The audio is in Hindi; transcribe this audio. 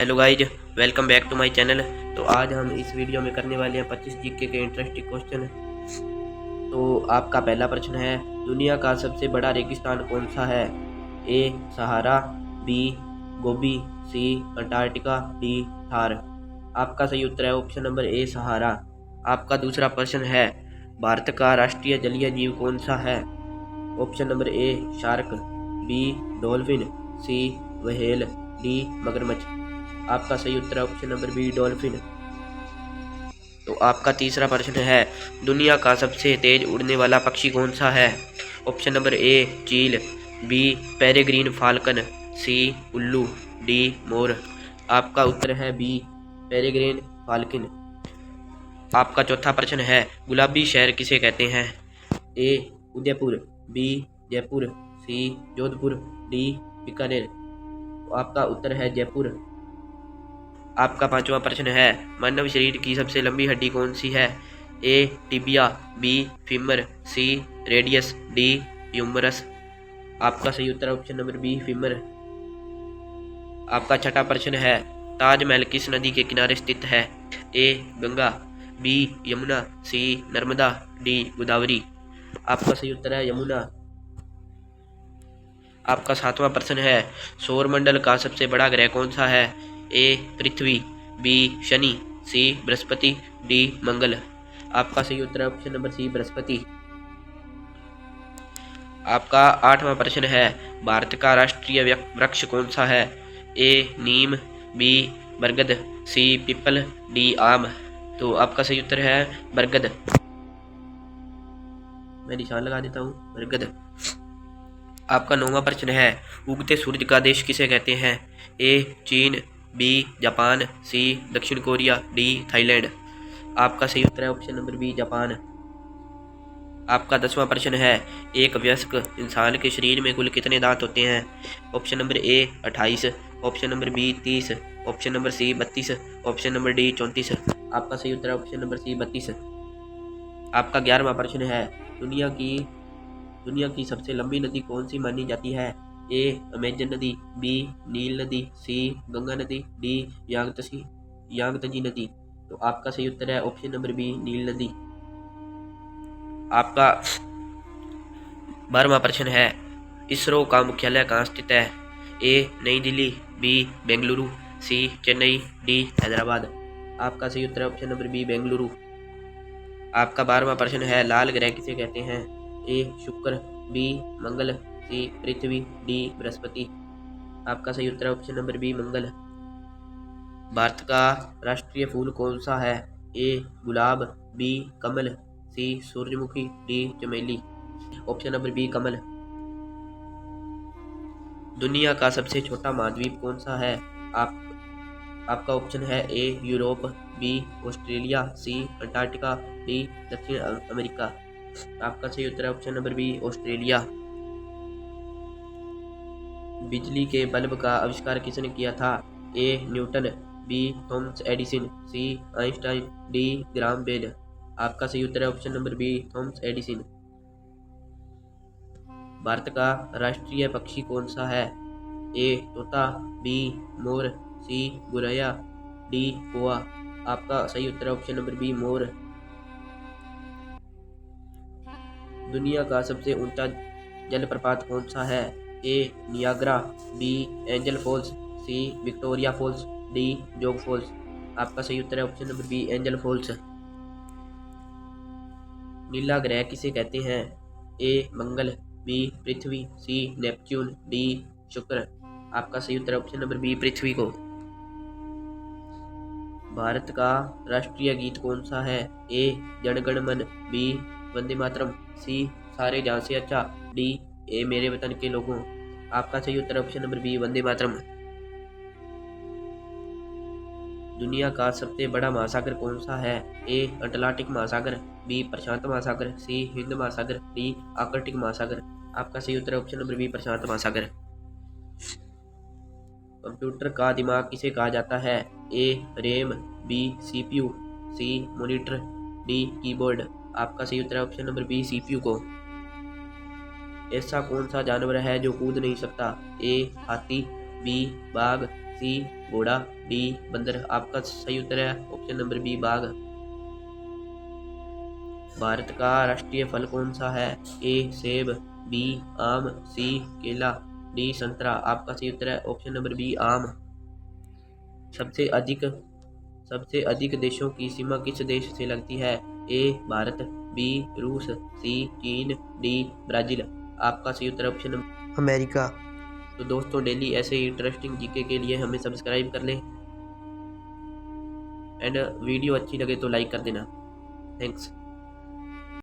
Hello guys, welcome back to my channel. तो आज हम इस वीडियो में करने वाले हैं 25 जीके के इंटरेस्टिंग क्वेश्चन। तो आपका पहला प्रश्न है, दुनिया का सबसे बड़ा रेगिस्तान कौन सा है? ए सहारा, बी गोबी, सी अंटार्कटिका, डी थार। आपका सही उत्तर है ऑप्शन नंबर ए सहारा। आपका दूसरा प्रश्न है, भारत का राष्ट्रीय जलीय जीव कौन सा है? Option number A shark, B dolphin, C whale, D मगरमच्छ। आपका सही उत्तर है ऑप्शन नंबर बी डॉल्फिन। तो आपका तीसरा प्रश्न है, दुनिया का सबसे तेज उड़ने वाला पक्षी कौन सा है? ऑप्शन नंबर ए चील, बी पेरेग्रीन फाल्कन, सी उल्लू, डी मोर। आपका उत्तर है बी पेरेग्रीन फाल्कन। आपका चौथा प्रश्न है, गुलाबी शहर किसे कहते हैं? ए उदयपुर, बी जयपुर, सी जोधपुर, डी बीकानेर। तो आपका उत्तर है जयपुर। आपका पांचवा प्रश्न है, मानव शरीर की सबसे लंबी हड्डी कौन सी है? ए टिबिया, बी फीमर, सी रेडियस, डी ह्यूमरस। आपका सही उत्तर ऑप्शन नंबर बी फीमर। आपका छठा प्रश्न है, ताजमहल किस नदी के किनारे स्थित है? ए गंगा, बी यमुना, सी नर्मदा, डी गोदावरी। आपका सही उत्तर है यमुना। आपका सातवां प्रश्न है, सौरमंडल का सबसे बड़ा ग्रह कौन सा है? ए पृथ्वी, बी शनि, सी बृहस्पति, डी मंगल। आपका सही उत्तर है ऑप्शन नंबर सी बृहस्पति। आपका आठवां प्रश्न है, भारत का राष्ट्रीय वृक्ष कौन सा है? ए नीम, बी बरगद, सी पीपल, डी आम। तो आपका सही उत्तर है बरगद। मैं निशान लगा देता हूँ, बरगद। आपका नौवां प्रश्न है, उगते सूरज का देश किसे कहते हैं? ए चीन, बी जापान, सी दक्षिण कोरिया, डी थाईलैंड। आपका सही उत्तर है ऑप्शन नंबर बी जापान। आपका 10वां प्रश्न है, एक वयस्क इंसान के शरीर में कुल कितने दांत होते हैं? Option number A 28, option number B 30, option number C 32, option number D 34। आपका सही उत्तर है ऑप्शन नंबर सी 32। आपका 11वां प्रश्न है, दुनिया की सबसे लंबी नदी कौन सी मानी जाती है? ए अमेजन नदी, बी नील नदी, सी गंगा नदी, डी यांगतजी नदी। तो आपका सही उत्तर है ऑप्शन नंबर बी नील नदी। आपका 12वां प्रश्न है, इसरो का मुख्यालय कहाँ स्थित है? ए नई दिल्ली, बी बेंगलुरु, सी चेन्नई, डी हैदराबाद। आपका सही उत्तर है ऑप्शन नंबर बी बेंगलुरु। आपका 12वां प्रश्न है, लाल ग्रह किसे कहते हैं? ए शुक्र, बी मंगल, सी पृथ्वी, डी बृहस्पति। आपका सही उत्तर है ऑप्शन नंबर बी मंगल। भारत का राष्ट्रीय फूल कौन सा है? ए गुलाब, बी कमल, सी सूरजमुखी, डी चमेली। ऑप्शन नंबर बी कमल। दुनिया का सबसे छोटा महाद्वीप कौन सा है? आपका ऑप्शन है ए यूरोप, बी ऑस्ट्रेलिया, सी अंटार्कटिका, डी दक्षिण अमेरिका। आपका सही उत्तर है ऑप्शन नंबर बी ऑस्ट्रेलिया। बिजली के बल्ब का आविष्कार किसने किया था? A Newton, B Thomas Edison, C Einstein, D Graham Bell. आपका सही उत्तर है option number B Thomas Edison. Bharat का राष्ट्रीय पक्षी कौन सा है? ए तोता, बी मोर, सी गुरैया, डी कौवा। आपका सही उत्तर है ऑप्शन नंबर बी मोर। दुनिया का सबसे ऊंचा जलप्रपात कौन सा है? A Niagara, B Angel Falls, C Victoria Falls, D Jog Falls. आपका सही उत्तर है option number B Angel Falls. नीला ग्रह किसे कहते हैं? ए मंगल, बी पृथ्वी, सी नेपच्यून, डी शुक्र। आपका सही उत्तर है ऑप्शन नंबर बी पृथ्वी को। भारत का राष्ट्रीय गीत कौन सा है? ए जनगण मन, बी वंदे मातरम, सी सारे जहां से अच्छा, डी ए मेरे वतन के लोगों। आपका सही उत्तर option number B Vande Mataram. दुनिया का सबसे बड़ा महासागर कौन सा है? ए अटलांटिक महासागर, बी प्रशांत महासागर, सी हिंद महासागर, डी आर्कटिक महासागर। आपका सही उत्तर ऑप्शन नंबर बी प्रशांत महासागर। कंप्यूटर का दिमाग किसे कहा जाता है? ए रैम, बी सीपीयू, सी मॉनिटर, डी कीबोर्ड। आपका सही उत्तर है ऑप्शन नंबर बी सीपीयू को। ऐसा कौन सा जानवर है जो कूद नहीं सकता? ए हाथी, बी बाघ, सी घोड़ा, डी बंदर। आपका सही उत्तर है ऑप्शन नंबर बी बाघ। भारत का राष्ट्रीय फल कौन सा है? ए सेब, बी आम, सी केला, डी संतरा। आपका सही उत्तर है ऑप्शन नंबर बी आम। सबसे अधिक सबसे अधिक देशों की सीमा किस देश से लगती है? ए भारत, बी रूस, सी चीन, डी ब्राजील। आपका सही उत्तर ऑप्शन नंबर अमेरिका। तो दोस्तों डेली ऐसे ही इंटरेस्टिंग जीके के लिए हमें सब्सक्राइब कर लें एंड वीडियो अच्छी लगे तो लाइक कर देना। थैंक्स।